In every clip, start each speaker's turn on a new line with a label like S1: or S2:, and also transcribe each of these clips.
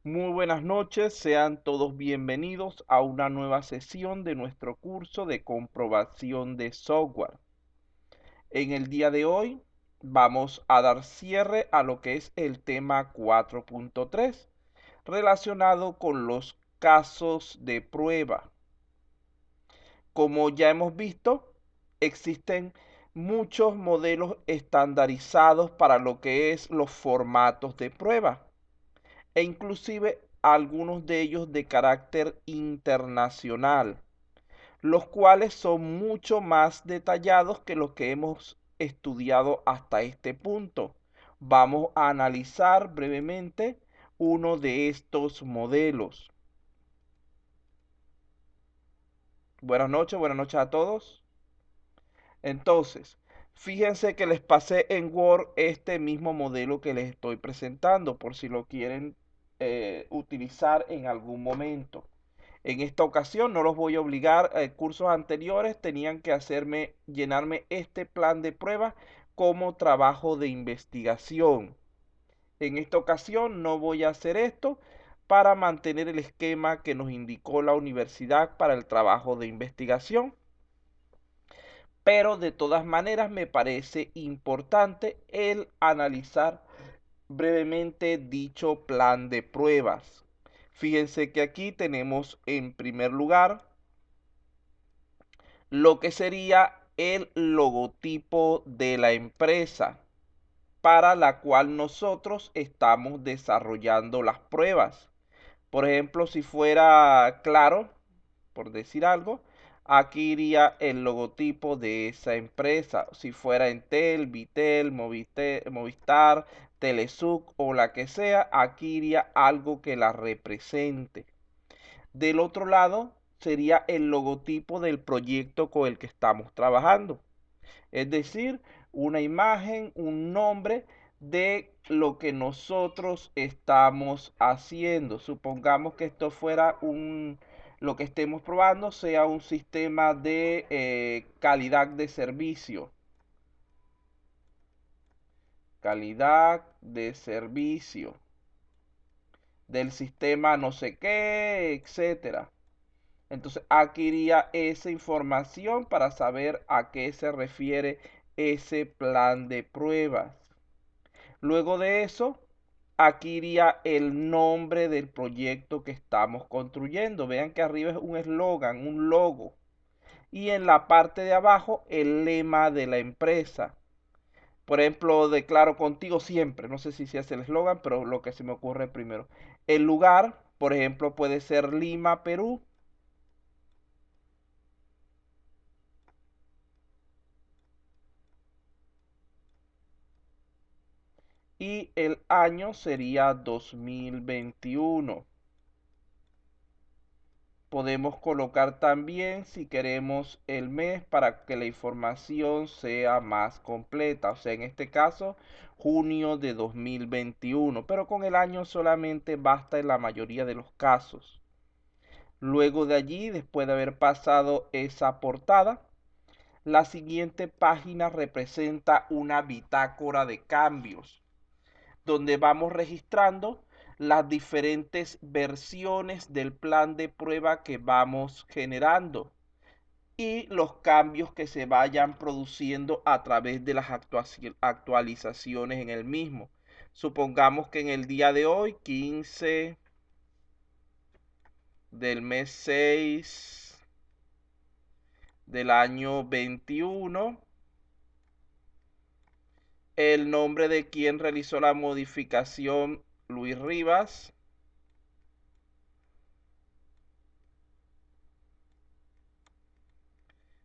S1: Muy buenas noches, sean todos bienvenidos a una nueva sesión de nuestro curso de comprobación de software. En el día de hoy vamos a dar cierre a lo que es el tema 4.3 relacionado con los casos de prueba. Como ya hemos visto, existen muchos modelos estandarizados para lo que es los formatos de prueba e inclusive algunos de ellos de carácter internacional, los cuales son mucho más detallados que los que hemos estudiado hasta este punto. Vamos a analizar brevemente uno de estos modelos. Buenas noches a todos. Entonces, fíjense que les pasé en Word este mismo modelo que les estoy presentando por si lo quieren utilizar en algún momento. En esta ocasión no los voy a obligar. Cursos anteriores tenían que llenarme este plan de prueba como trabajo de investigación. En esta ocasión no voy a hacer esto para mantener el esquema que nos indicó la universidad para el trabajo de investigación. Pero de todas maneras me parece importante el analizar brevemente dicho plan de pruebas. Fíjense que aquí tenemos en primer lugar lo que sería el logotipo de la empresa para la cual nosotros estamos desarrollando las pruebas. Por ejemplo, si fuera Claro, por decir algo, aquí iría el logotipo de esa empresa. Si fuera Entel, Vitel, Movistar, Telesuc o la que sea, aquí iría algo que la represente. Del otro lado sería el logotipo del proyecto con el que estamos trabajando. Es decir, una imagen, un nombre de lo que nosotros estamos haciendo. Supongamos que esto fuera lo que estemos probando sea un sistema de calidad de servicio. Calidad de servicio del sistema no sé qué, etcétera. Entonces aquí iría esa información para saber a qué se refiere ese plan de pruebas. Luego de eso, aquí iría el nombre del proyecto que estamos construyendo. Vean que arriba es un eslogan, un logo. Y en la parte de abajo, el lema de la empresa. Por ejemplo, declaro contigo siempre. No sé si se hace el eslogan, pero lo que se me ocurre primero. El lugar, por ejemplo, puede ser Lima, Perú. Y el año sería 2021. Podemos colocar también si queremos el mes para que la información sea más completa. O sea, en este caso, junio de 2021. Pero con el año solamente basta en la mayoría de los casos. Luego de allí, después de haber pasado esa portada, la siguiente página representa una bitácora de cambios donde vamos registrando las diferentes versiones del plan de prueba que vamos generando y los cambios que se vayan produciendo a través de las actualizaciones en el mismo. Supongamos que en el día de hoy, 15 del mes 6 del año 21, el nombre de quien realizó la modificación, Luis Rivas.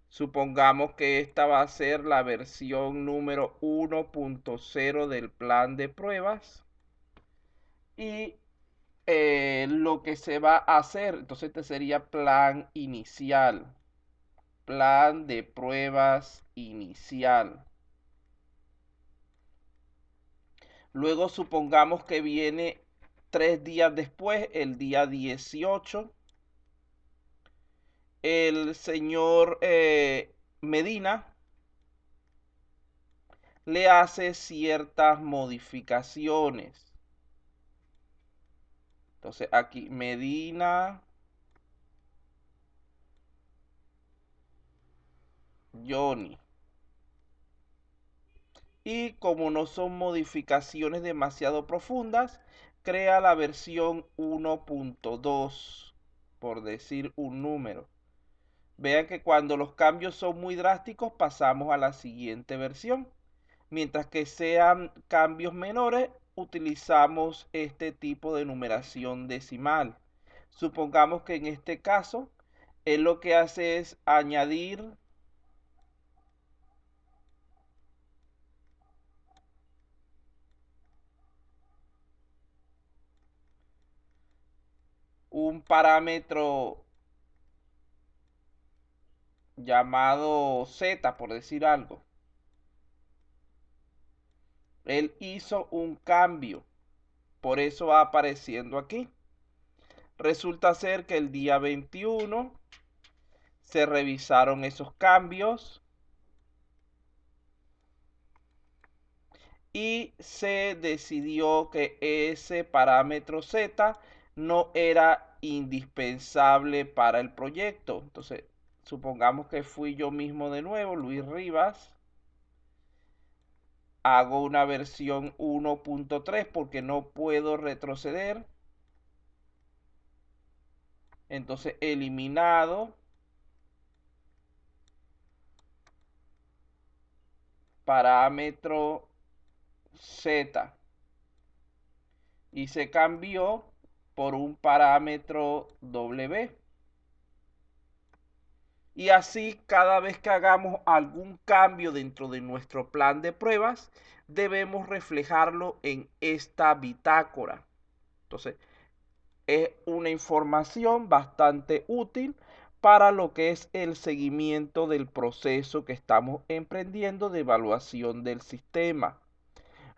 S1: Supongamos que esta va a ser la versión número 1.0 del plan de pruebas. Y lo que se va a hacer, entonces este sería plan inicial. Plan de pruebas inicial. Luego supongamos que viene 3 días después, el día 18. El señor Medina le hace ciertas modificaciones. Entonces aquí Medina, Johnny. Y como no son modificaciones demasiado profundas, crea la versión 1.2, por decir un número. Vean que cuando los cambios son muy drásticos pasamos a la siguiente versión. Mientras que sean cambios menores, utilizamos este tipo de numeración decimal. Supongamos que en este caso, él lo que hace es añadir un parámetro llamado z, por decir algo. Él hizo un cambio, por eso va apareciendo aquí. Resulta ser que el día 21 se revisaron esos cambios y se decidió que ese parámetro z no era indispensable para el proyecto. Entonces, supongamos que fui yo mismo de nuevo, Luis Rivas. Hago una versión 1.3 porque no puedo retroceder. Entonces, eliminado parámetro z y se cambió por un parámetro w. Y así cada vez que hagamos algún cambio dentro de nuestro plan de pruebas, debemos reflejarlo en esta bitácora. Entonces, es una información bastante útil para lo que es el seguimiento del proceso que estamos emprendiendo de evaluación del sistema.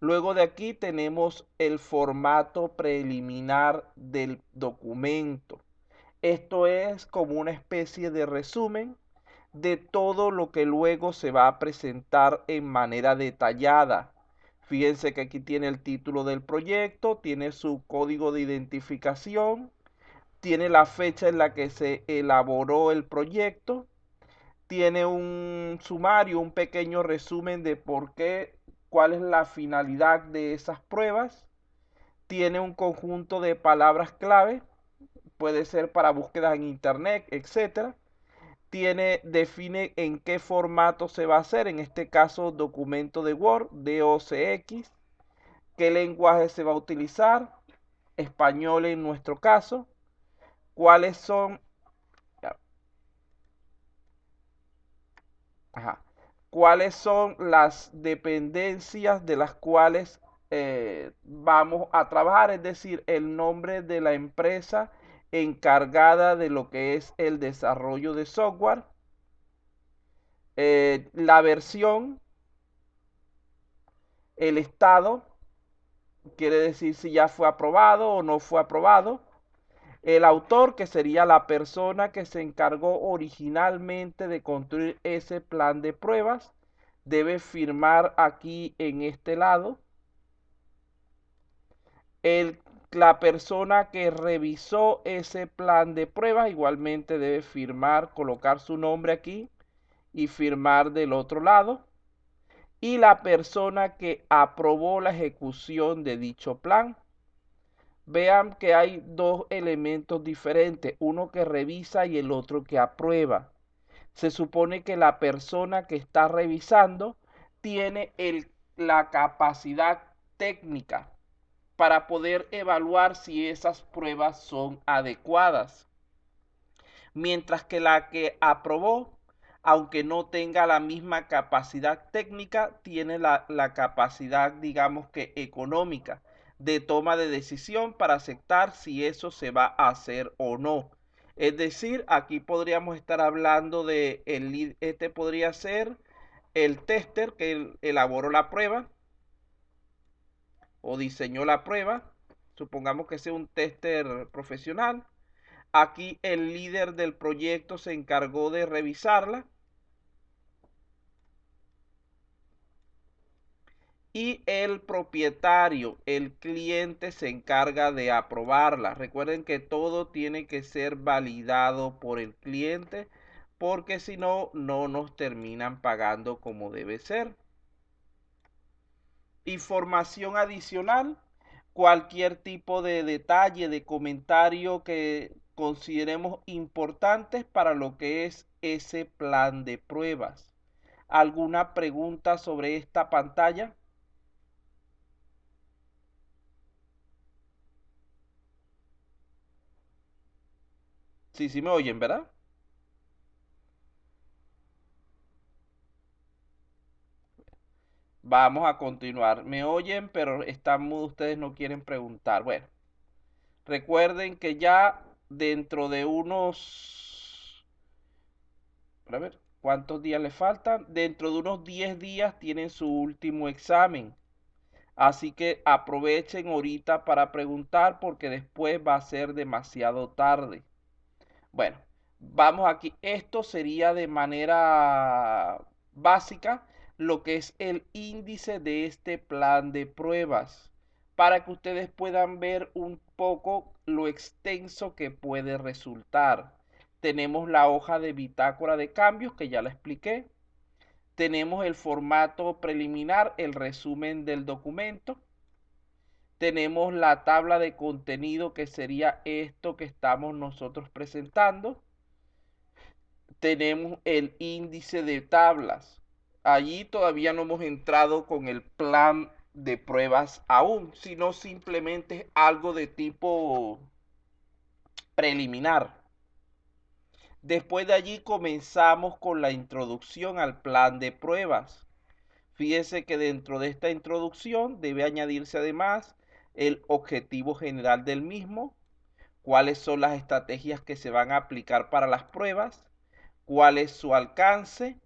S1: Luego de aquí tenemos el formato preliminar del documento. Esto es como una especie de resumen de todo lo que luego se va a presentar en manera detallada. Fíjense que aquí tiene el título del proyecto, tiene su código de identificación, tiene la fecha en la que se elaboró el proyecto, tiene un sumario, un pequeño resumen de por qué, cuál es la finalidad de esas pruebas, tiene un conjunto de palabras clave, puede ser para búsquedas en internet, etcétera. Define en qué formato se va a hacer, en este caso documento de Word, DOCX, qué lenguaje se va a utilizar, español en nuestro caso, cuáles son, ajá, cuáles son las dependencias de las cuales vamos a trabajar, es decir, el nombre de la empresa encargada de lo que es el desarrollo de software, la versión, el estado, quiere decir si ya fue aprobado o no fue aprobado. El autor, que sería la persona que se encargó originalmente de construir ese plan de pruebas, debe firmar aquí en este lado. La persona que revisó ese plan de pruebas igualmente debe firmar, colocar su nombre aquí y firmar del otro lado. Y la persona que aprobó la ejecución de dicho plan. Vean que hay dos elementos diferentes, uno que revisa y el otro que aprueba. Se supone que la persona que está revisando tiene la capacidad técnica para poder evaluar si esas pruebas son adecuadas. Mientras que la que aprobó, aunque no tenga la misma capacidad técnica, tiene la capacidad, digamos que económica, de toma de decisión para aceptar si eso se va a hacer o no. Es decir, aquí podríamos estar hablando de, este podría ser el tester que elaboró la prueba o diseñó la prueba. Supongamos que sea un tester profesional. Aquí el líder del proyecto se encargó de revisarla y el propietario, el cliente, se encarga de aprobarla. Recuerden que todo tiene que ser validado por el cliente, porque si no, no nos terminan pagando como debe ser. Información adicional: cualquier tipo de detalle, de comentario que consideremos importantes para lo que es ese plan de pruebas. ¿Alguna pregunta sobre esta pantalla? Sí, sí me oyen, ¿verdad? Vamos a continuar. Me oyen, pero están mudos, ustedes no quieren preguntar. Bueno, recuerden que ya dentro de unos, a ver, ¿cuántos días les faltan? Dentro de unos 10 días tienen su último examen. Así que aprovechen ahorita para preguntar, porque después va a ser demasiado tarde. Bueno, vamos aquí. Esto sería de manera básica lo que es el índice de este plan de pruebas, para que ustedes puedan ver un poco lo extenso que puede resultar. Tenemos la hoja de bitácora de cambios, que ya la expliqué. Tenemos el formato preliminar, el resumen del documento. Tenemos la tabla de contenido, que sería esto que estamos nosotros presentando. Tenemos el índice de tablas. Allí todavía no hemos entrado con el plan de pruebas aún, sino simplemente algo de tipo preliminar. Después de allí comenzamos con la introducción al plan de pruebas. Fíjese que dentro de esta introducción debe añadirse además el objetivo general del mismo, cuáles son las estrategias que se van a aplicar para las pruebas, cuál es su alcance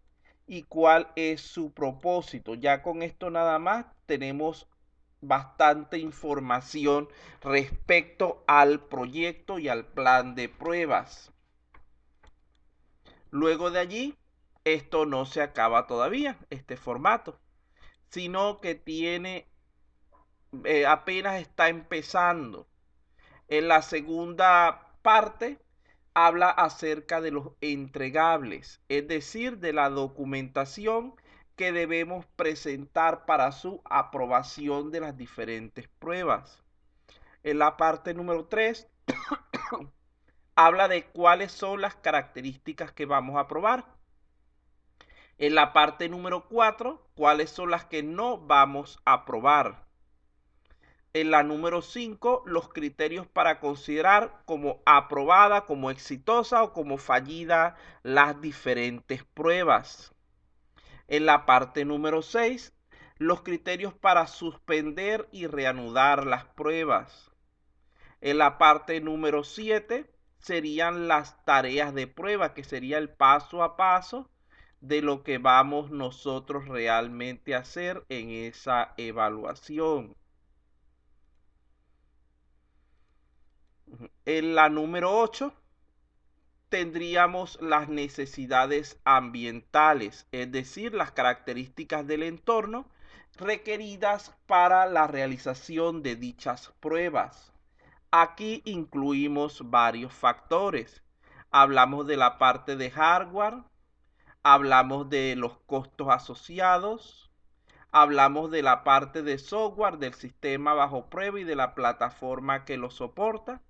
S1: y cuál es su propósito. Ya con esto nada más tenemos bastante información respecto al proyecto y al plan de pruebas. Luego de allí, esto no se acaba todavía, este formato, sino que tiene, apenas está empezando. En la segunda parte habla acerca de los entregables, es decir, de la documentación que debemos presentar para su aprobación de las diferentes pruebas. En la parte número 3 habla de cuáles son las características que vamos a probar. En la parte número 4, cuáles son las que no vamos a probar. En la número 5, los criterios para considerar como aprobada, como exitosa o como fallida las diferentes pruebas. En la parte número 6, los criterios para suspender y reanudar las pruebas. En la parte número 7 serían las tareas de prueba, que sería el paso a paso de lo que vamos nosotros realmente a hacer en esa evaluación. En la número 8 tendríamos las necesidades ambientales, es decir, las características del entorno requeridas para la realización de dichas pruebas. Aquí incluimos varios factores. Hablamos de la parte de hardware, hablamos de los costos asociados, hablamos de la parte de software, del sistema bajo prueba y de la plataforma que lo soporta.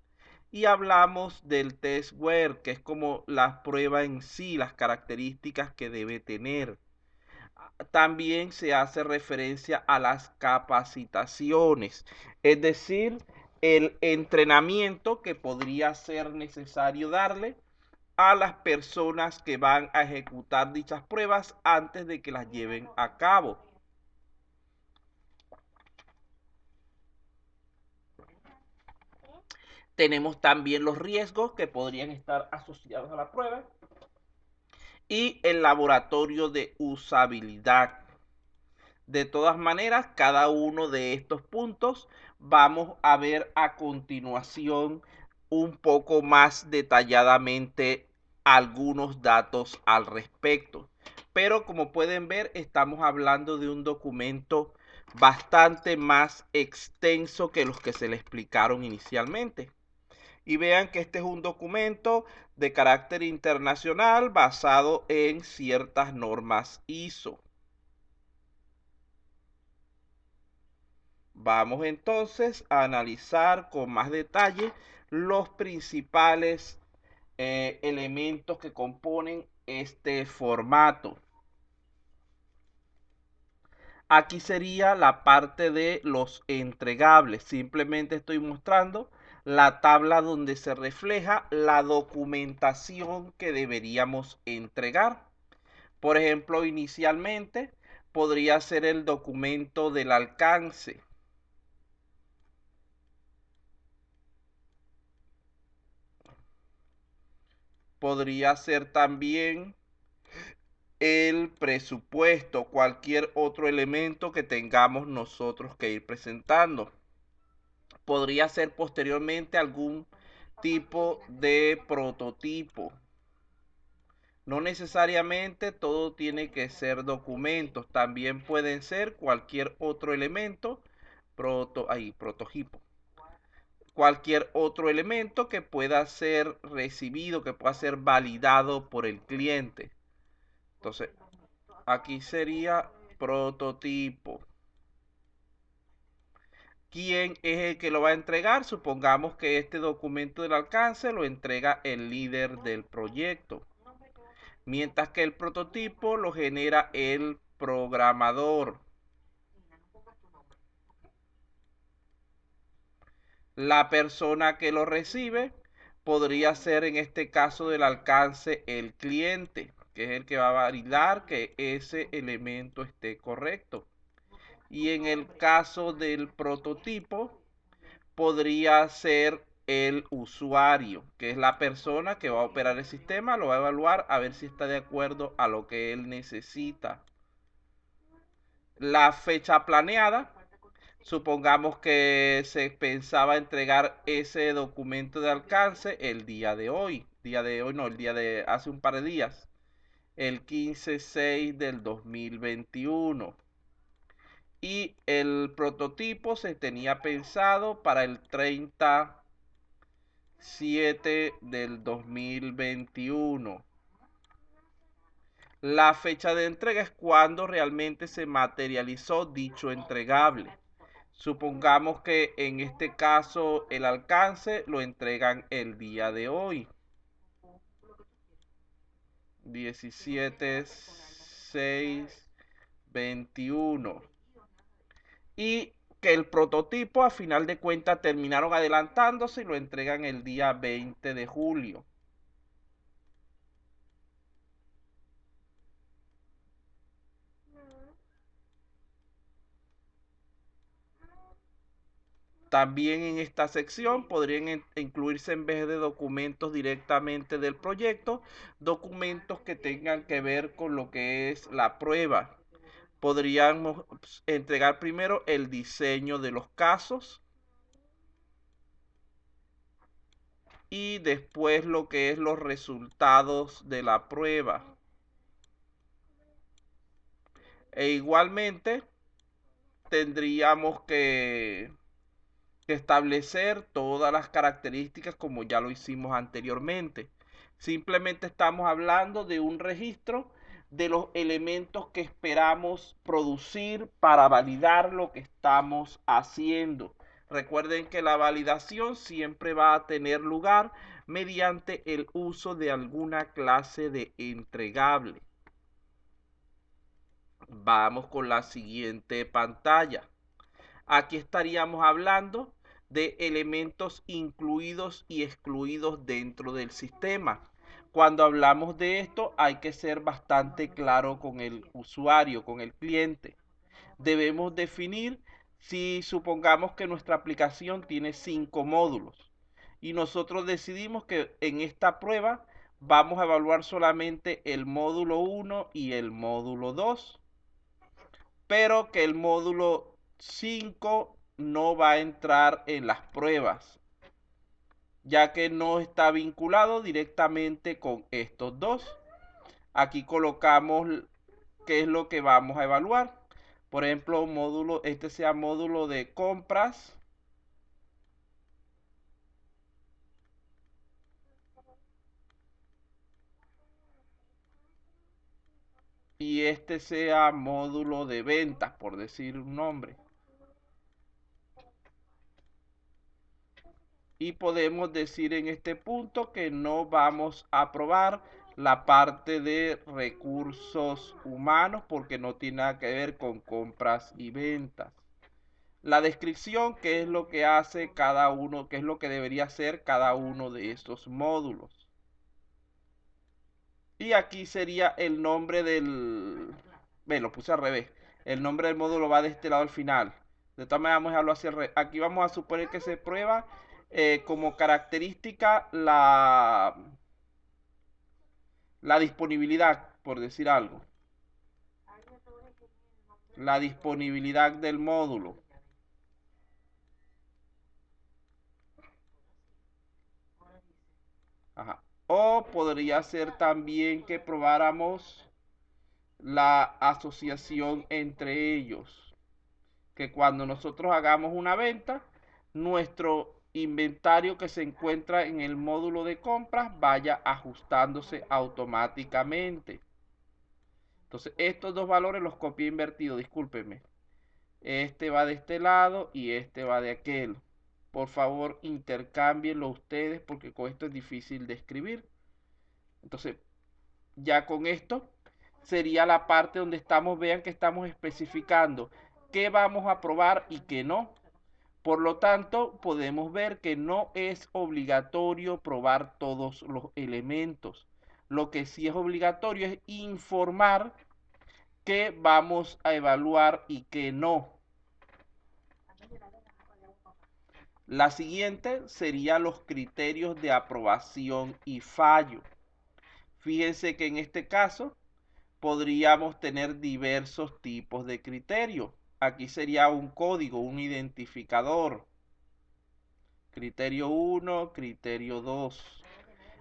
S1: Y hablamos del testware, que es como la prueba en sí, las características que debe tener. También se hace referencia a las capacitaciones, es decir, el entrenamiento que podría ser necesario darle a las personas que van a ejecutar dichas pruebas antes de que las lleven a cabo. Tenemos también los riesgos que podrían estar asociados a la prueba y el laboratorio de usabilidad. De todas maneras, cada uno de estos puntos vamos a ver a continuación un poco más detalladamente algunos datos al respecto. Pero como pueden ver, estamos hablando de un documento bastante más extenso que los que se le explicaron inicialmente. Y vean que este es un documento de carácter internacional basado en ciertas normas ISO. Vamos entonces a analizar con más detalle los principales elementos que componen este formato. Aquí sería la parte de los entregables. Simplemente estoy mostrando la tabla donde se refleja la documentación que deberíamos entregar. Por ejemplo, inicialmente podría ser el documento del alcance. Podría ser también el presupuesto, cualquier otro elemento que tengamos nosotros que ir presentando. Podría ser posteriormente algún tipo de prototipo. No necesariamente todo tiene que ser documentos, también pueden ser cualquier otro elemento, prototipo. Cualquier otro elemento que pueda ser recibido, que pueda ser validado por el cliente. Entonces, aquí sería prototipo. ¿Quién es el que lo va a entregar? Supongamos que este documento del alcance lo entrega el líder del proyecto, mientras que el prototipo lo genera el programador. La persona que lo recibe podría ser en este caso del alcance el cliente, que es el que va a validar que ese elemento esté correcto. Y en el caso del prototipo podría ser el usuario, que es la persona que va a operar el sistema, lo va a evaluar a ver si está de acuerdo a lo que él necesita. La fecha planeada, supongamos que se pensaba entregar ese documento de alcance el día de hoy, el día de hace un par de días, el 15/6 del 2021. Y el prototipo se tenía pensado para el 30/7 del 2021. La fecha de entrega es cuando realmente se materializó dicho entregable. Supongamos que en este caso el alcance lo entregan el día de hoy, 17/6/21. Y que el prototipo a final de cuentas terminaron adelantándose y lo entregan el día 20 de julio. También en esta sección podrían incluirse, en vez de documentos directamente del proyecto, documentos que tengan que ver con lo que es la prueba. Podríamos entregar primero el diseño de los casos y después lo que es los resultados de la prueba. E igualmente tendríamos que establecer todas las características como ya lo hicimos anteriormente. Simplemente estamos hablando de un registro de los elementos que esperamos producir para validar lo que estamos haciendo. Recuerden que la validación siempre va a tener lugar mediante el uso de alguna clase de entregable. Vamos con la siguiente pantalla. Aquí estaríamos hablando de elementos incluidos y excluidos dentro del sistema. Cuando hablamos de esto hay que ser bastante claro con el usuario, con el cliente. Debemos definir, si supongamos que nuestra aplicación tiene 5 módulos y nosotros decidimos que en esta prueba vamos a evaluar solamente el módulo 1 y el módulo 2, pero que el módulo 5 no va a entrar en las pruebas, ya que no está vinculado directamente con estos dos. Aquí colocamos qué es lo que vamos a evaluar. Por ejemplo, este sea módulo de compras. Y este sea módulo de ventas, por decir un nombre. Y podemos decir en este punto que no vamos a aprobar la parte de recursos humanos porque no tiene nada que ver con compras y ventas. La descripción, qué es lo que hace cada uno, qué es lo que debería hacer cada uno de estos módulos. Y aquí sería el nombre del... Ve, lo puse al revés. El nombre del módulo va de este lado al final. De todas maneras, vamos a dejarlo hacia el revés. Aquí vamos a suponer que se prueba como característica la disponibilidad, por decir algo. La disponibilidad del módulo. Ajá. O podría ser también que probáramos la asociación entre ellos. Que cuando nosotros hagamos una venta, nuestro inventario que se encuentra en el módulo de compras vaya ajustándose automáticamente. Entonces, estos dos valores los copié invertidos, discúlpenme. Este va de este lado y este va de aquel. Por favor, intercámbienlo ustedes porque con esto es difícil de escribir. Entonces, ya con esto sería la parte donde estamos, vean que estamos especificando qué vamos a probar y qué no. Por lo tanto, podemos ver que no es obligatorio probar todos los elementos. Lo que sí es obligatorio es informar qué vamos a evaluar y qué no. La siguiente sería los criterios de aprobación y fallo. Fíjense que en este caso podríamos tener diversos tipos de criterios. Aquí sería un código, un identificador. Criterio 1, criterio 2.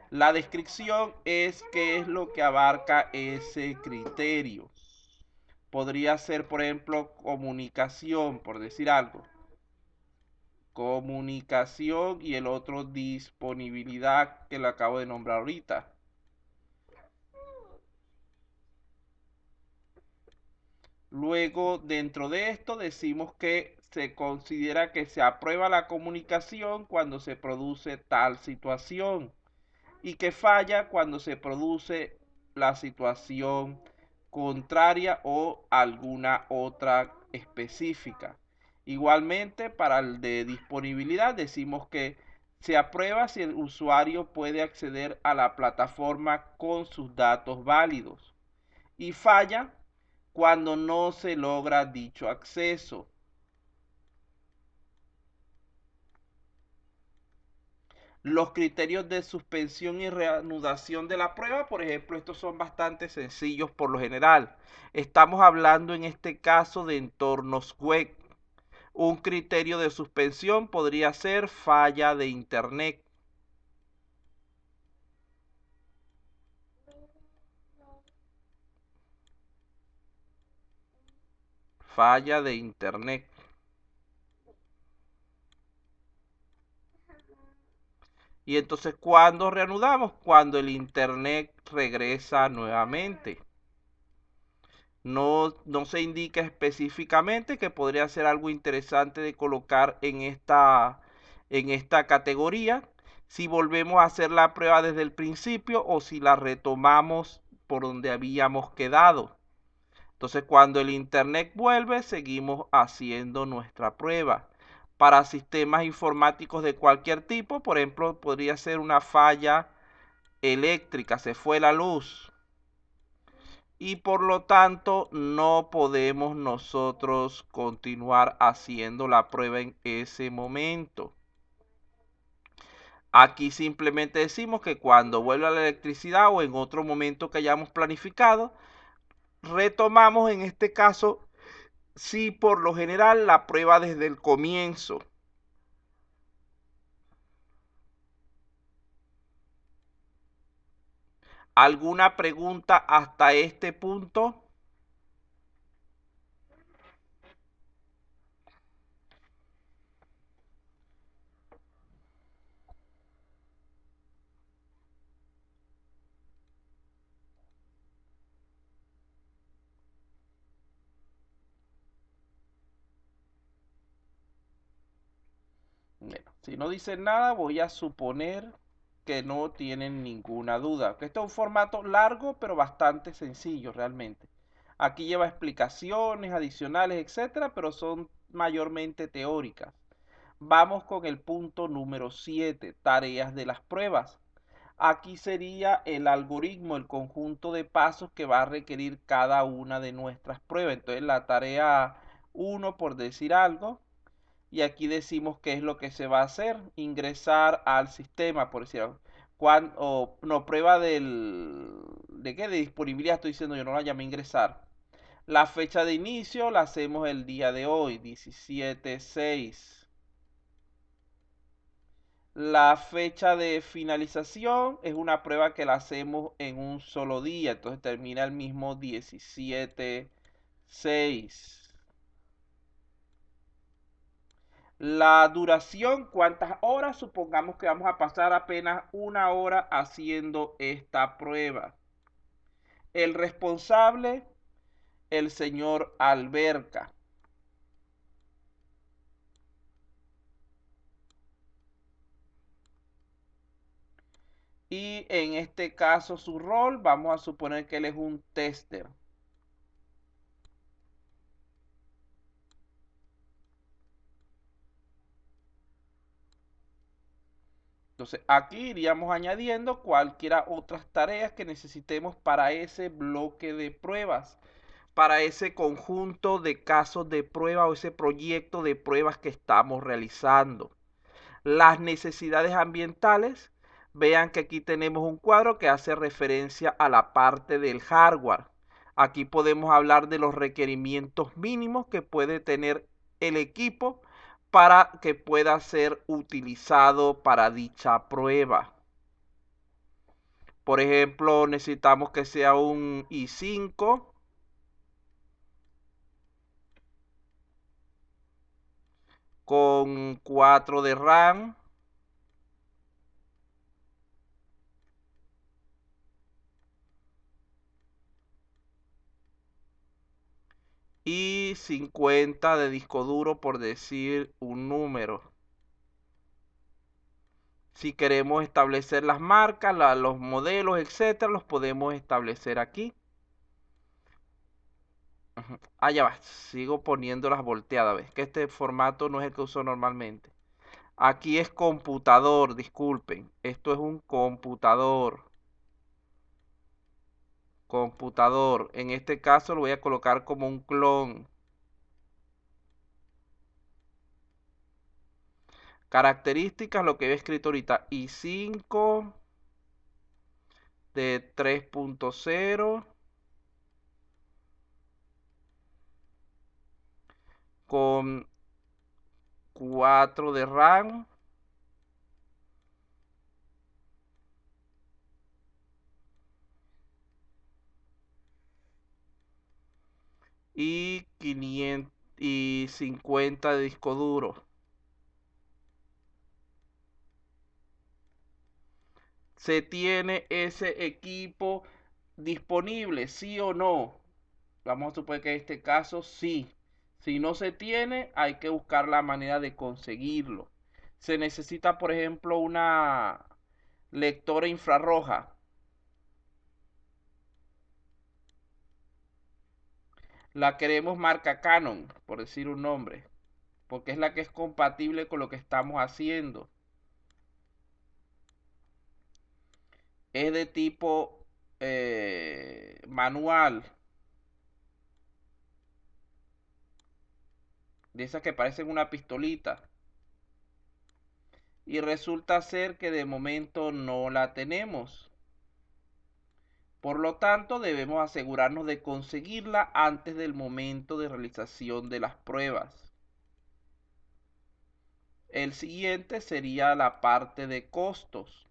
S1: La descripción es qué es lo que abarca ese criterio. Podría ser, por ejemplo, comunicación, por decir algo. Comunicación y el otro disponibilidad que lo acabo de nombrar ahorita. Luego, dentro de esto, decimos que se considera que se aprueba la comunicación cuando se produce tal situación y que falla cuando se produce la situación contraria o alguna otra específica. Igualmente, para el de disponibilidad decimos que se aprueba si el usuario puede acceder a la plataforma con sus datos válidos y falla cuando no se logra dicho acceso. Los criterios de suspensión y reanudación de la prueba, por ejemplo, estos son bastante sencillos por lo general. Estamos hablando en este caso de entornos web. Un criterio de suspensión podría ser falla de internet. Falla de internet. Y entonces, ¿cuándo reanudamos? Cuando el internet regresa nuevamente. No se indica específicamente, que podría ser algo interesante de colocar en esta categoría, si volvemos a hacer la prueba desde el principio o si la retomamos por donde habíamos quedado. Entonces, cuando el internet vuelve, seguimos haciendo nuestra prueba. Para sistemas informáticos de cualquier tipo, por ejemplo, podría ser una falla eléctrica, se fue la luz y por lo tanto no podemos nosotros continuar haciendo la prueba en ese momento. Aquí simplemente decimos que cuando vuelva la electricidad o en otro momento que hayamos planificado, retomamos en este caso, sí, por lo general la prueba desde el comienzo. ¿Alguna pregunta hasta este punto? Si no dicen nada, voy a suponer que no tienen ninguna duda. Que este es un formato largo, pero bastante sencillo realmente. Aquí lleva explicaciones adicionales, etcétera, pero son mayormente teóricas. Vamos con el punto número 7, tareas de las pruebas. Aquí sería el algoritmo, el conjunto de pasos que va a requerir cada una de nuestras pruebas. Entonces la tarea 1, por decir algo, y aquí decimos qué es lo que se va a hacer, ingresar al sistema, por decir algo. Cuando, no, prueba ¿de qué? De disponibilidad, estoy diciendo, yo no la llamé ingresar. La fecha de inicio la hacemos el día de hoy, 17/6. La fecha de finalización es una prueba que la hacemos en un solo día, entonces termina el mismo 17/6. La duración, ¿cuántas horas? Supongamos que vamos a pasar apenas una hora haciendo esta prueba. El responsable, el señor Alberca. Y en este caso su rol, vamos a suponer que él es un tester. Entonces aquí iríamos añadiendo cualquiera otras tareas que necesitemos para ese bloque de pruebas, para ese conjunto de casos de prueba o ese proyecto de pruebas que estamos realizando. Las necesidades ambientales, vean que aquí tenemos un cuadro que hace referencia a la parte del hardware. Aquí podemos hablar de los requerimientos mínimos que puede tener el equipo para que pueda ser utilizado para dicha prueba. Por ejemplo, necesitamos que sea un i5 con 4 de RAM y 50 de disco duro, por decir un número. Si queremos establecer las marcas, los modelos, etcétera, los podemos establecer aquí. Ya va, sigo poniendo las volteadas, ves que este formato no es el que uso normalmente. Aquí es computador, disculpen, esto es un computador. Computador, en este caso lo voy a colocar como un clon. Características, lo que he escrito ahorita, i5 de 3.0 con 4 de RAM y 550 de disco duro. ¿Se tiene ese equipo disponible, sí o no? Vamos a suponer que en este caso sí. Si no se tiene, hay que buscar la manera de conseguirlo. Se necesita, por ejemplo, una lectora infrarroja. La queremos marca Canon, por decir un nombre, porque es la que es compatible con lo que estamos haciendo. Es de tipo manual, de esas que parecen una pistolita. Y resulta ser que de momento no la tenemos. Por lo tanto, debemos asegurarnos de conseguirla antes del momento de realización de las pruebas. El siguiente sería la parte de costos.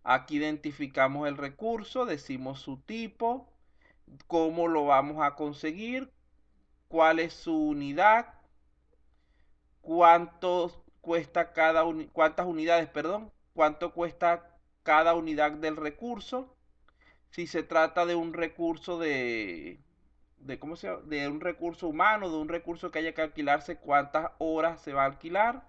S1: Aquí identificamos el recurso, decimos su tipo, cómo lo vamos a conseguir, cuál es su unidad, cuántas unidades, perdón, cuánto cuesta cada unidad del recurso. Si se trata de un recurso ¿cómo se llama? De un recurso humano, de un recurso que haya que alquilarse, cuántas horas se va a alquilar,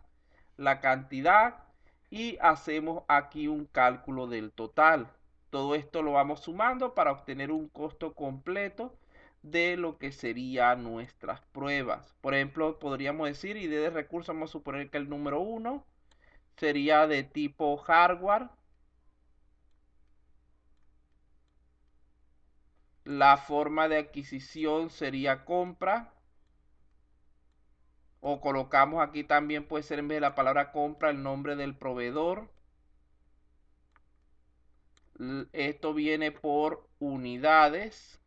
S1: la cantidad y hacemos aquí un cálculo del total. Todo esto lo vamos sumando para obtener un costo completo de lo que serían nuestras pruebas. Por ejemplo, podríamos decir, ID de recursos, vamos a suponer que el número 1 sería de tipo hardware. La forma de adquisición sería compra. O colocamos aquí también, puede ser en vez de la palabra compra, el nombre del proveedor. Esto viene por unidades.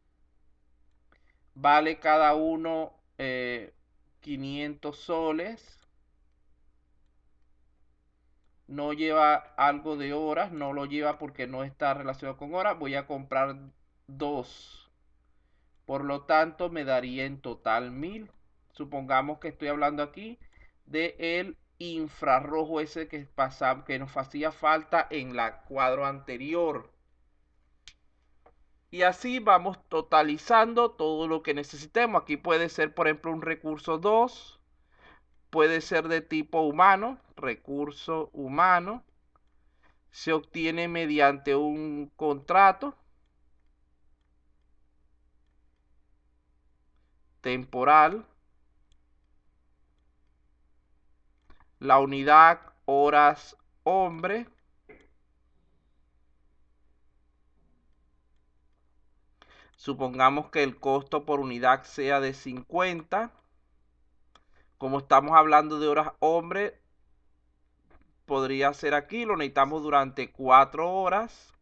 S1: Vale cada uno 500 soles. No lleva algo de horas, no lo lleva porque no está relacionado con horas. Voy a comprar 2. Por lo tanto, me daría en total 1000. Supongamos que estoy hablando aquí de el infrarrojo ese que nos hacía falta en la cuadro anterior. Y así vamos totalizando todo lo que necesitemos. Aquí puede ser, por ejemplo, un recurso 2. Puede ser de tipo humano, recurso humano. Se obtiene mediante un contrato temporal. La unidad horas hombre. Supongamos que el costo por unidad sea de 50. Como estamos hablando de horas hombre, podría ser aquí, lo necesitamos durante 4 horas.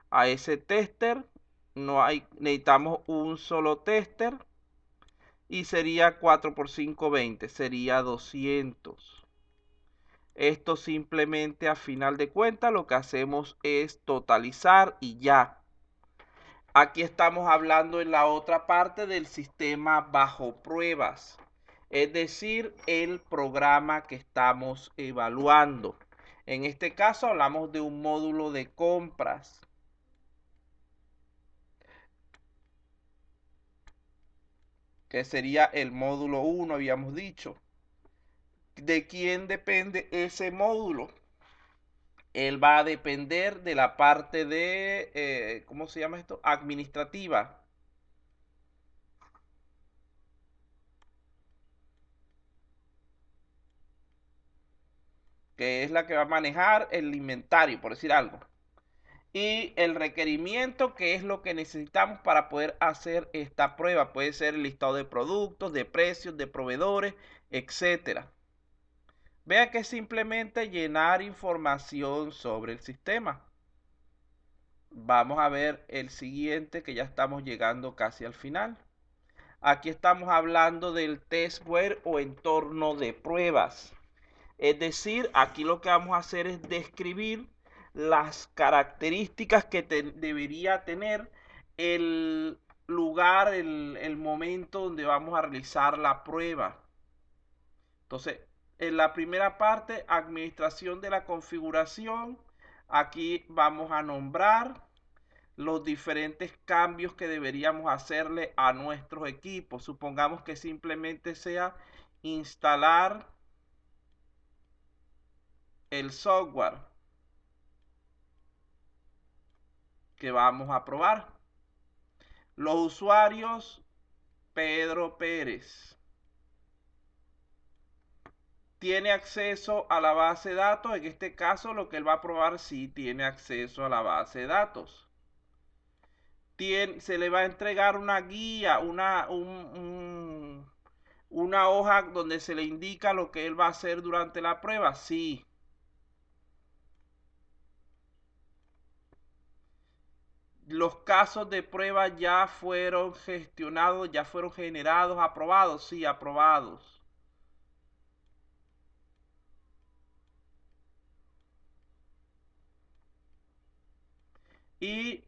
S1: A ese tester necesitamos un solo tester. Y sería 4 por 5, 20. Sería 200. Esto simplemente a final de cuentas lo que hacemos es totalizar y ya. Aquí estamos hablando en la otra parte del sistema bajo pruebas, es decir, el programa que estamos evaluando. En este caso hablamos de un módulo de compras. Que sería el módulo 1, habíamos dicho. ¿De quién depende ese módulo? Él va a depender de la parte de, ¿cómo se llama esto? Administrativa. Que es la que va a manejar el inventario, por decir algo. Y el requerimiento, que es lo que necesitamos para poder hacer esta prueba. Puede ser el listado de productos, de precios, de proveedores, etcétera. Vea que es simplemente llenar información sobre el sistema. Vamos a ver el siguiente, que ya estamos llegando casi al final. Aquí estamos hablando del testware o entorno de pruebas. Es decir, aquí lo que vamos a hacer es describir las características que debería tener el lugar, el momento donde vamos a realizar la prueba. Entonces, en la primera parte, administración de la configuración, aquí vamos a nombrar los diferentes cambios que deberíamos hacerle a nuestros equipos. Supongamos que simplemente sea instalar el software que vamos a probar. Los usuarios, Pedro Pérez. ¿Tiene acceso a la base de datos? En este caso, lo que él va a probar sí tiene acceso a la base de datos. Se le va a entregar una guía, una hoja donde se le indica lo que él va a hacer durante la prueba. Sí. Los casos de prueba ya fueron gestionados, ya fueron generados, aprobados. Sí, aprobados. Y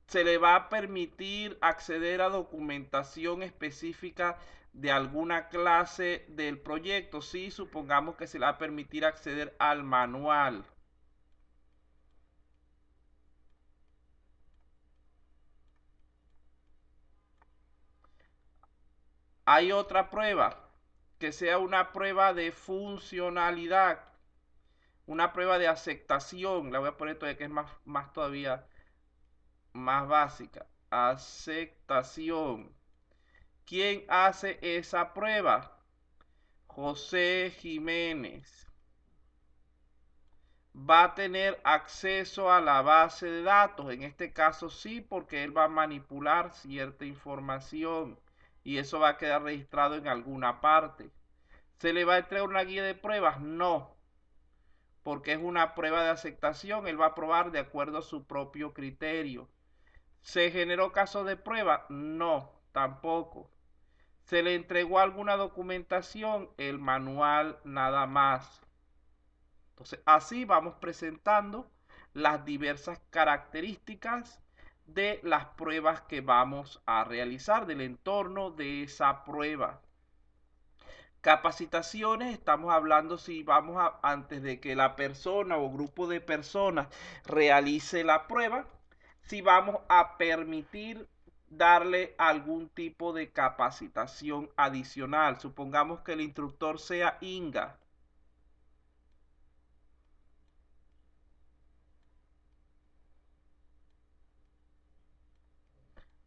S1: se le va a permitir acceder a documentación específica de alguna clase del proyecto. Sí, supongamos que se le va a permitir acceder al manual. Hay otra prueba que sea una prueba de funcionalidad, una prueba de aceptación. La voy a poner todavía que es más todavía más básica. Aceptación. ¿Quién hace esa prueba? José Jiménez. Va a tener acceso a la base de datos. En este caso sí, porque él va a manipular cierta información y eso va a quedar registrado en alguna parte. ¿Se le va a entregar una guía de pruebas? No, porque es una prueba de aceptación. Él va a probar de acuerdo a su propio criterio. ¿Se generó caso de prueba? No, tampoco. ¿Se le entregó alguna documentación? El manual nada más. Entonces, así vamos presentando las diversas características de las pruebas que vamos a realizar, del entorno de esa prueba. Capacitaciones, estamos hablando si vamos a, antes de que la persona o grupo de personas realice la prueba, si vamos a permitir darle algún tipo de capacitación adicional. Supongamos que el instructor sea Inga.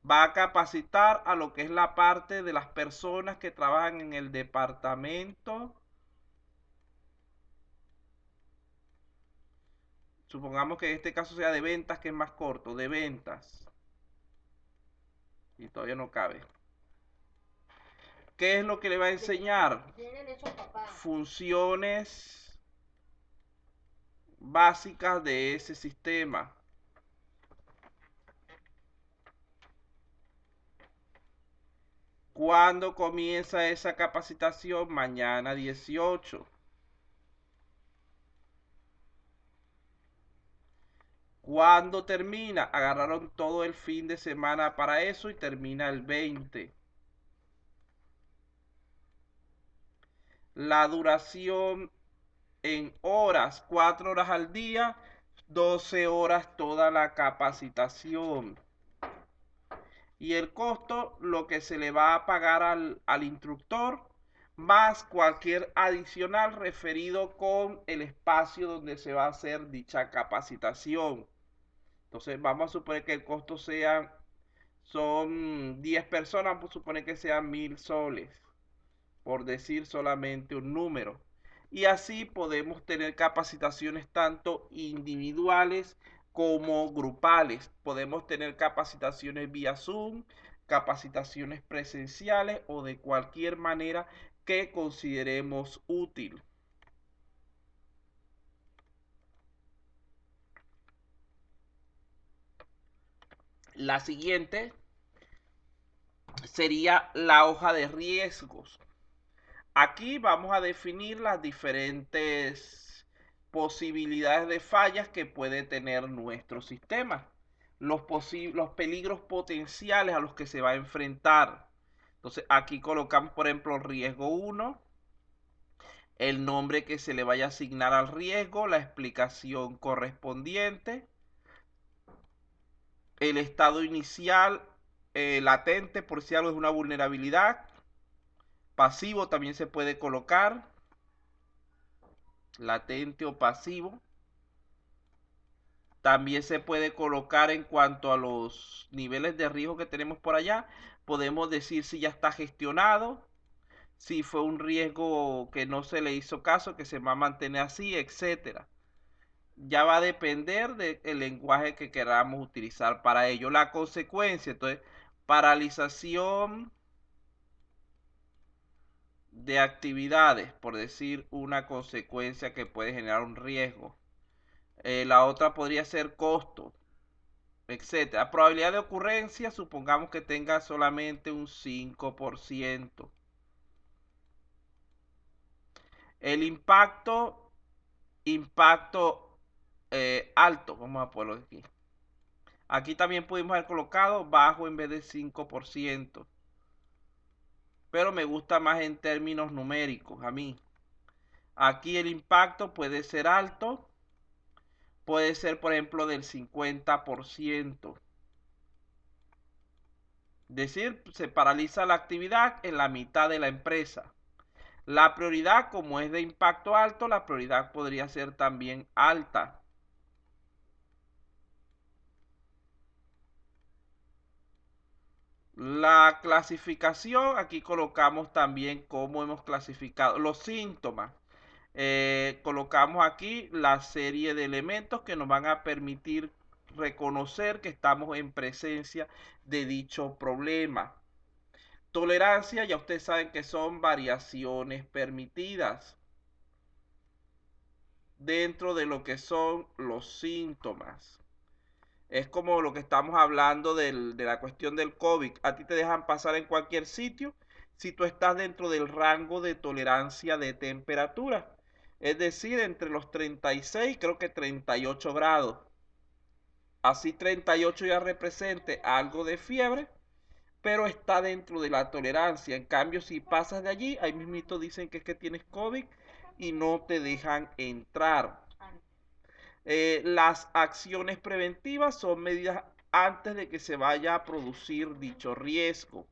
S1: Va a capacitar a lo que es la parte de las personas que trabajan en el departamento. Supongamos que en este caso sea de ventas, que es más corto, de ventas. Y todavía no cabe. ¿Qué es lo que le va a enseñar? Funciones básicas de ese sistema. ¿Cuándo comienza esa capacitación? Mañana 18. ¿Cuándo termina? Agarraron todo el fin de semana para eso y termina el 20. La duración en horas, 4 horas al día, 12 horas toda la capacitación. Y el costo, lo que se le va a pagar al instructor, más cualquier adicional referido con el espacio donde se va a hacer dicha capacitación. Entonces vamos a suponer que el costo son 10 personas, vamos a suponer que sean 1000 soles, por decir solamente un número. Y así podemos tener capacitaciones tanto individuales como grupales. Podemos tener capacitaciones vía Zoom, capacitaciones presenciales o de cualquier manera que consideremos útil. La siguiente sería la hoja de riesgos. Aquí vamos a definir las diferentes posibilidades de fallas que puede tener nuestro sistema, los peligros potenciales a los que se va a enfrentar. Entonces aquí colocamos, por ejemplo, riesgo 1, el nombre que se le vaya a asignar al riesgo, la explicación correspondiente, el estado inicial latente por si algo es una vulnerabilidad, pasivo también se puede colocar, latente o pasivo. También se puede colocar en cuanto a los niveles de riesgo que tenemos por allá. Podemos decir si ya está gestionado, si fue un riesgo que no se le hizo caso, que se va a mantener así, etcétera. Ya va a depender del lenguaje que queramos utilizar para ello. La consecuencia, entonces, paralización de actividades, por decir una consecuencia que puede generar un riesgo. La otra podría ser costo, etcétera. Probabilidad de ocurrencia, supongamos que tenga solamente un 5%. El impacto alto, vamos a ponerlo aquí. Aquí también pudimos haber colocado bajo en vez de 5%. Pero me gusta más en términos numéricos a mí. Aquí el impacto puede ser alto. Puede ser, por ejemplo, del 50%. Es decir, se paraliza la actividad en la mitad de la empresa. La prioridad, como es de impacto alto, la prioridad podría ser también alta. La clasificación, aquí colocamos también cómo hemos clasificado los síntomas. Colocamos aquí la serie de elementos que nos van a permitir reconocer que estamos en presencia de dicho problema. Tolerancia, ya ustedes saben que son variaciones permitidas dentro de lo que son los síntomas. Es como lo que estamos hablando de la cuestión del COVID. A ti te dejan pasar en cualquier sitio si tú estás dentro del rango de tolerancia de temperatura. Es decir, entre los 36, creo que 38 grados. Así 38 ya represente algo de fiebre, pero está dentro de la tolerancia. En cambio, si pasas de allí, ahí mismito dicen que es que tienes COVID y no te dejan entrar. Las acciones preventivas son medidas antes de que se vaya a producir dicho riesgo.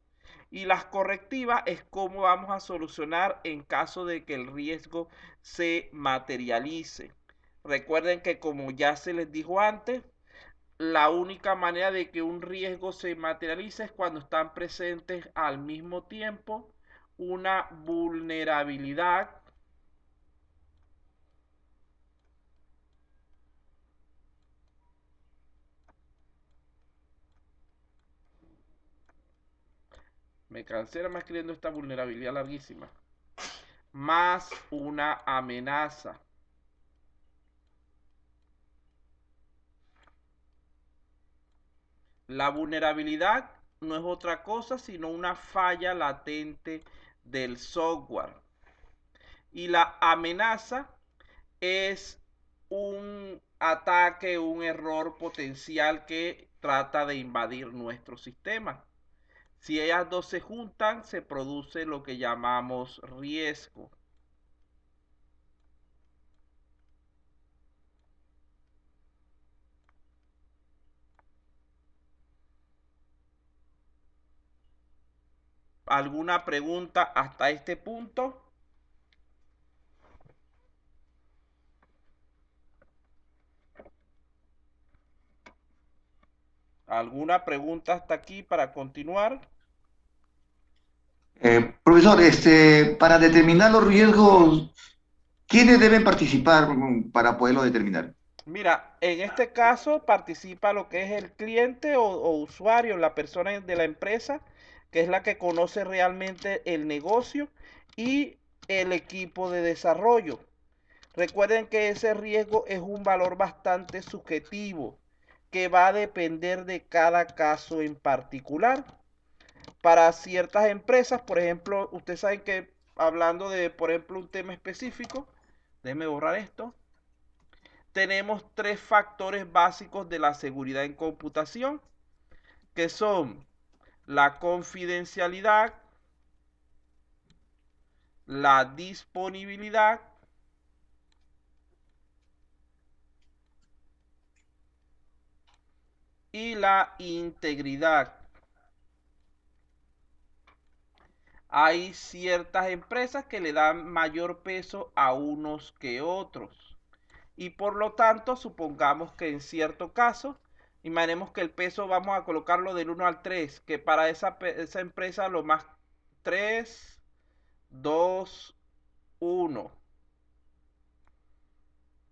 S1: Y las correctivas es cómo vamos a solucionar en caso de que el riesgo se materialice. Recuerden que como ya se les dijo antes, la única manera de que un riesgo se materialice es cuando están presentes al mismo tiempo una vulnerabilidad me cansé más escribiendo esta vulnerabilidad larguísima, más una amenaza. La vulnerabilidad no es otra cosa sino una falla latente del software. Y la amenaza es un ataque, un error potencial que trata de invadir nuestro sistema. Si ellas dos se juntan, se produce lo que llamamos riesgo. ¿Alguna pregunta hasta este punto? ¿Alguna pregunta hasta aquí para continuar?
S2: Profesor, para determinar los riesgos, ¿quiénes deben participar para poderlo determinar?
S1: Mira, en este caso participa lo que es el cliente o usuario, la persona de la empresa, que es la que conoce realmente el negocio y el equipo de desarrollo. Recuerden que ese riesgo es un valor bastante subjetivo que va a depender de cada caso en particular. Para ciertas empresas, por ejemplo, ustedes saben que hablando de, por ejemplo, un tema específico, déjenme borrar esto, tenemos tres factores básicos de la seguridad en computación, que son la confidencialidad, la disponibilidad y la integridad. Hay ciertas empresas que le dan mayor peso a unos que otros. Y por lo tanto, supongamos que en cierto caso, imaginemos que el peso vamos a colocarlo del 1 al 3, que para esa empresa lo más 3, 2, 1.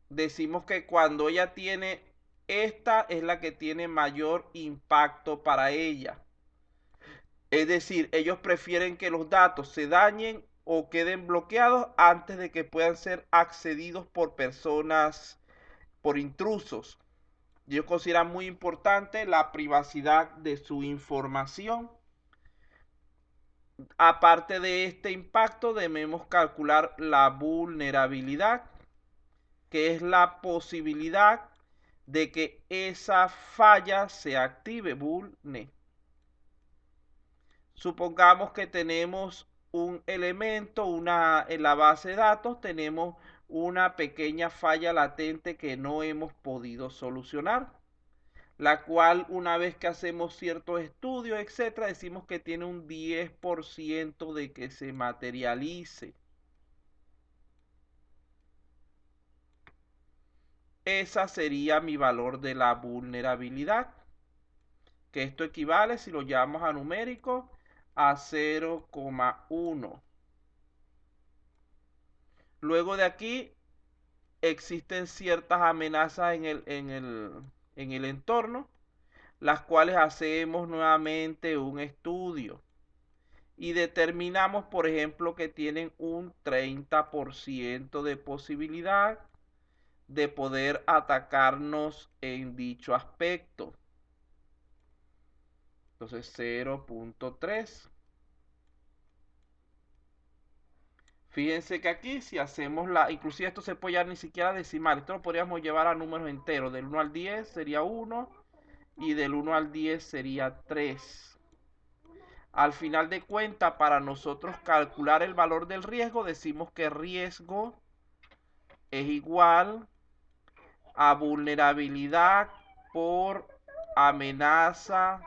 S1: Decimos que cuando ella tiene esta es la que tiene mayor impacto para ella. Es decir, ellos prefieren que los datos se dañen o queden bloqueados antes de que puedan ser accedidos por personas, por intrusos. Ellos consideran muy importante la privacidad de su información. Aparte de este impacto, debemos calcular la vulnerabilidad, que es la posibilidad de que esa falla se active, vulne. Supongamos que tenemos un elemento, en la base de datos tenemos una pequeña falla latente que no hemos podido solucionar, la cual una vez que hacemos ciertos estudios, etcétera, decimos que tiene un 10% de que se materialice. esa sería mi valor de la vulnerabilidad, que esto equivale, si lo llevamos a numérico, a 0,1. Luego de aquí existen ciertas amenazas en el entorno, las cuales hacemos nuevamente un estudio y determinamos, por ejemplo, que tienen un 30% de posibilidad de poder atacarnos en dicho aspecto. Entonces 0,3. Fíjense que aquí si hacemos inclusive esto se puede llevar ni siquiera a decimal, esto lo podríamos llevar a números enteros, del 1 al 10 sería 1 y del 1 al 10 sería 3. Al final de cuentas, para nosotros calcular el valor del riesgo, decimos que riesgo es igual a vulnerabilidad por amenaza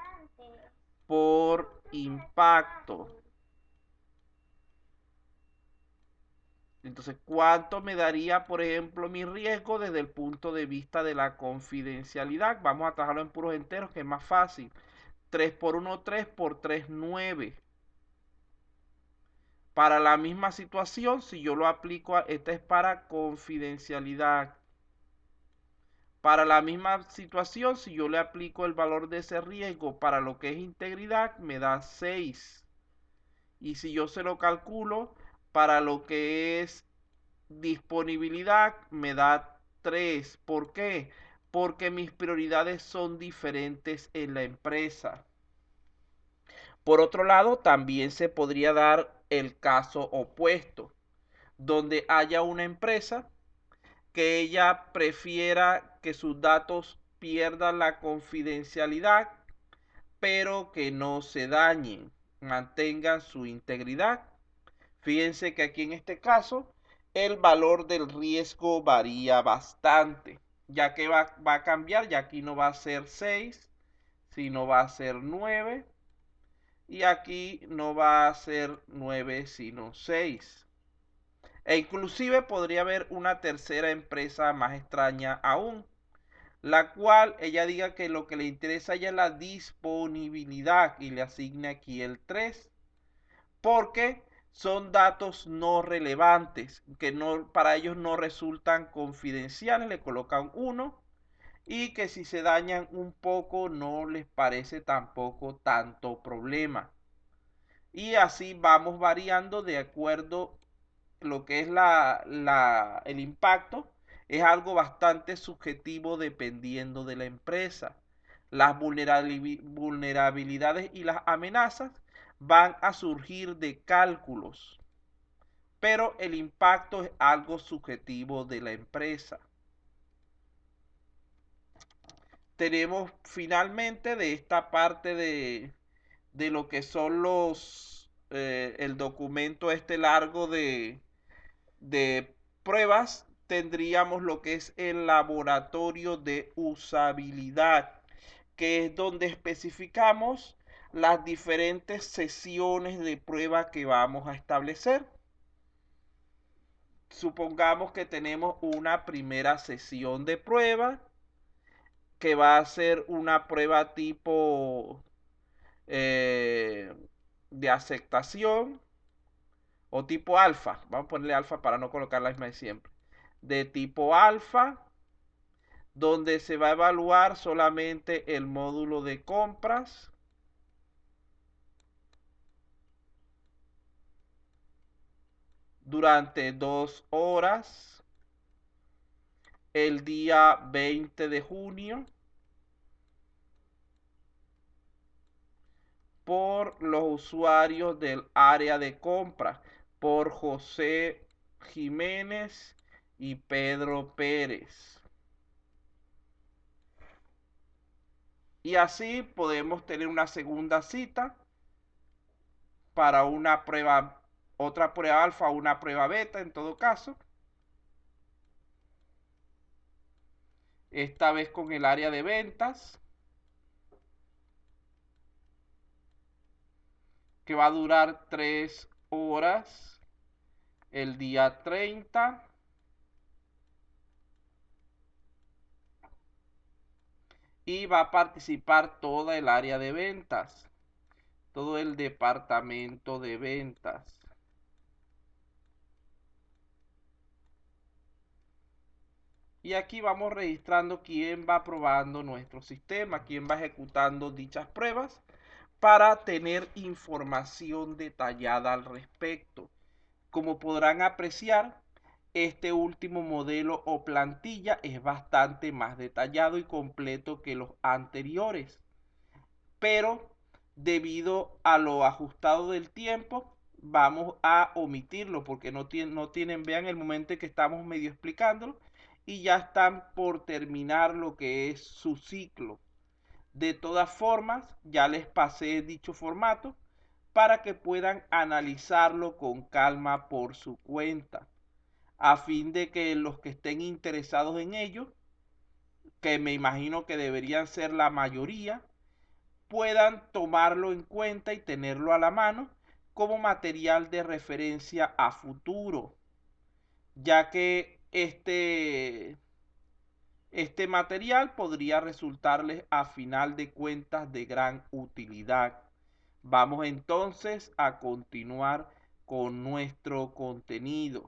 S1: por impacto. Entonces, ¿cuánto me daría, por ejemplo, mi riesgo desde el punto de vista de la confidencialidad? Vamos a trabajarlo en puros enteros, que es más fácil. 3 por 1, 3 por 3, 9. Para la misma situación, si yo lo aplico, esta es para confidencialidad. Para la misma situación, si yo le aplico el valor de ese riesgo para lo que es integridad, me da 6. Y si yo se lo calculo para lo que es disponibilidad, me da 3. ¿Por qué? Porque mis prioridades son diferentes en la empresa. Por otro lado, también se podría dar el caso opuesto, donde haya una empresa que ella prefiera que sus datos pierdan la confidencialidad, pero que no se dañen, mantengan su integridad. Fíjense que aquí en este caso el valor del riesgo varía bastante, ya que va a cambiar, ya aquí no va a ser 6, sino va a ser 9, y aquí no va a ser 9, sino 6. E inclusive podría haber una tercera empresa más extraña aún, la cual ella diga que lo que le interesa ya es la disponibilidad y le asigne aquí el 3, porque son datos no relevantes, que no, para ellos no resultan confidenciales, le colocan 1, y que si se dañan un poco no les parece tampoco tanto problema. Y así vamos variando de acuerdo lo que es el impacto. Es algo bastante subjetivo dependiendo de la empresa. Las vulnerabilidades y las amenazas van a surgir de cálculos, pero el impacto es algo subjetivo de la empresa. Tenemos finalmente de esta parte de lo que son el documento este largo de pruebas, tendríamos lo que es el laboratorio de usabilidad, que es donde especificamos las diferentes sesiones de prueba que vamos a establecer. Supongamos que tenemos una primera sesión de prueba que va a ser una prueba tipo de aceptación o tipo alfa. Vamos a ponerle alfa para no colocar la misma de siempre. De tipo alfa, donde se va a evaluar solamente el módulo de compras durante 2 horas el día 20 de junio por los usuarios del área de compra, por José Jiménez y Pedro Pérez. Y así podemos tener una segunda cita para una prueba, otra prueba alfa o una prueba beta en todo caso. Esta vez con el área de ventas, que va a durar 3 horas el día 30. y va a participar toda el área de ventas, todo el departamento de ventas. Y aquí vamos registrando quién va probando nuestro sistema, quién va ejecutando dichas pruebas para tener información detallada al respecto. Como podrán apreciar, este último modelo o plantilla es bastante más detallado y completo que los anteriores, pero debido a lo ajustado del tiempo, vamos a omitirlo porque no tienen, vean el momento en que estamos medio explicándolo y ya están por terminar lo que es su ciclo. De todas formas, ya les pasé dicho formato para que puedan analizarlo con calma por su cuenta, a fin de que los que estén interesados en ello, que me imagino que deberían ser la mayoría, puedan tomarlo en cuenta y tenerlo a la mano como material de referencia a futuro, ya que este material podría resultarles a final de cuentas de gran utilidad. Vamos entonces a continuar con nuestro contenido.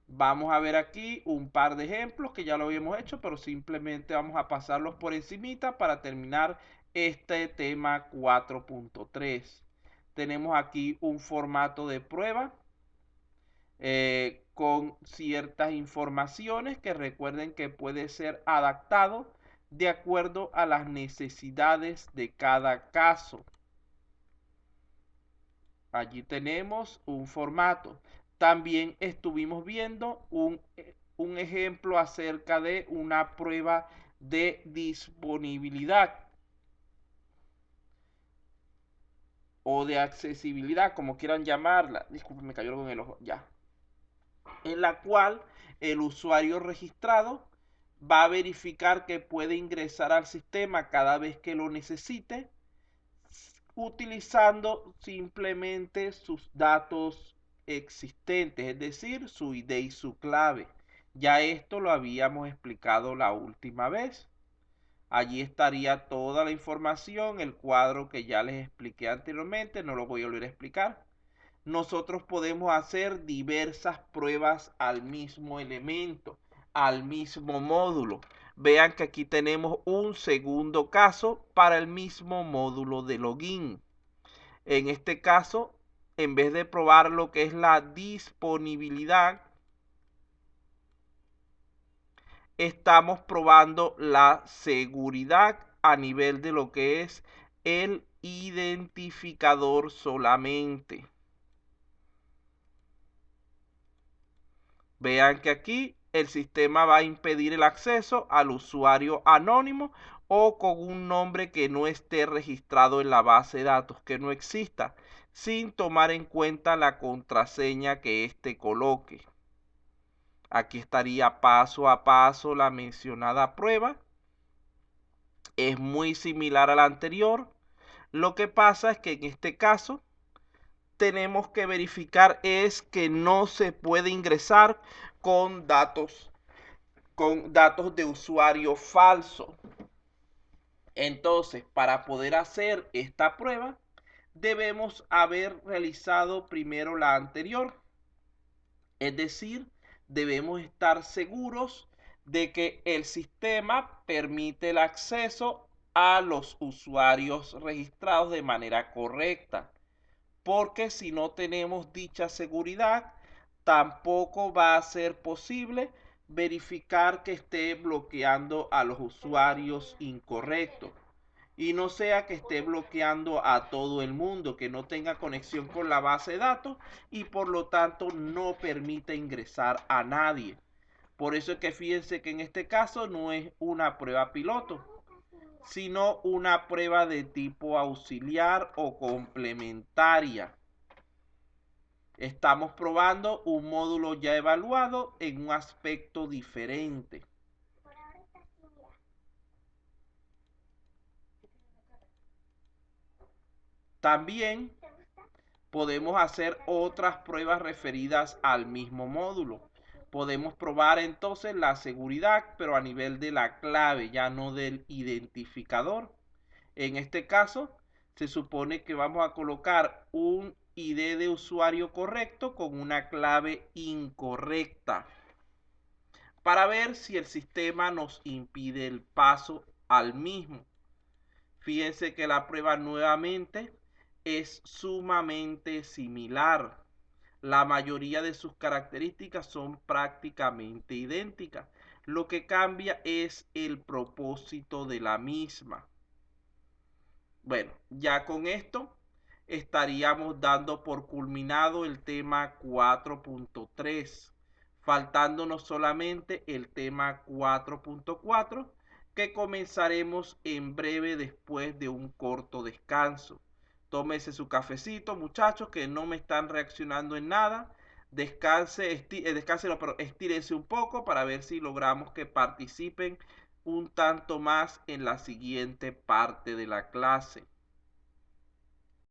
S1: Vamos a ver aquí un par de ejemplos que ya lo habíamos hecho, pero simplemente vamos a pasarlos por encimita para terminar este tema 4.3. Tenemos aquí un formato de prueba con ciertas informaciones que recuerden que puede ser adaptado de acuerdo a las necesidades de cada caso. Allí tenemos un formato. También estuvimos viendo un ejemplo acerca de una prueba de disponibilidad o de accesibilidad, como quieran llamarla. Disculpen, me cayó con el ojo. Ya. En la cual el usuario registrado va a verificar que puede ingresar al sistema cada vez que lo necesite, utilizando simplemente sus datos existentes, es decir, su ID y su clave. Ya esto lo habíamos explicado la última vez. Allí estaría toda la información, el cuadro que ya les expliqué anteriormente, no lo voy a volver a explicar. Nosotros podemos hacer diversas pruebas al mismo elemento, al mismo módulo. Vean que aquí tenemos un segundo caso para el mismo módulo de login. En este caso, en vez de probar lo que es la disponibilidad, estamos probando la seguridad a nivel de lo que es el identificador solamente. Vean que aquí el sistema va a impedir el acceso al usuario anónimo o con un nombre que no esté registrado en la base de datos, que no exista, sin tomar en cuenta la contraseña que éste coloque. Aquí estaría paso a paso la mencionada prueba. Es muy similar a la anterior. Lo que pasa es que en este caso tenemos que verificar es que no se puede ingresar con datos de usuario falso. Entonces, para poder hacer esta prueba, debemos haber realizado primero la anterior. Es decir, debemos estar seguros de que el sistema permite el acceso a los usuarios registrados de manera correcta. Porque si no tenemos dicha seguridad, tampoco va a ser posible verificar que esté bloqueando a los usuarios incorrectos y no sea que esté bloqueando a todo el mundo, que no tenga conexión con la base de datos y por lo tanto no permita ingresar a nadie. Por eso es que fíjense que en este caso no es una prueba piloto, sino una prueba de tipo auxiliar o complementaria. Estamos probando un módulo ya evaluado en un aspecto diferente. También podemos hacer otras pruebas referidas al mismo módulo. Podemos probar entonces la seguridad, pero a nivel de la clave, ya no del identificador. En este caso, se supone que vamos a colocar un ID de usuario correcto con una clave incorrecta para ver si el sistema nos impide el paso al mismo. Fíjense que la prueba nuevamente es sumamente similar. La mayoría de sus características son prácticamente idénticas. Lo que cambia es el propósito de la misma. Bueno, ya con esto estaríamos dando por culminado el tema 4.3, faltándonos solamente el tema 4.4, que comenzaremos en breve después de un corto descanso. Tómese su cafecito, muchachos, que no me están reaccionando en nada. Descanse, no, pero estírense un poco para ver si logramos que participen un tanto más en la siguiente parte de la clase.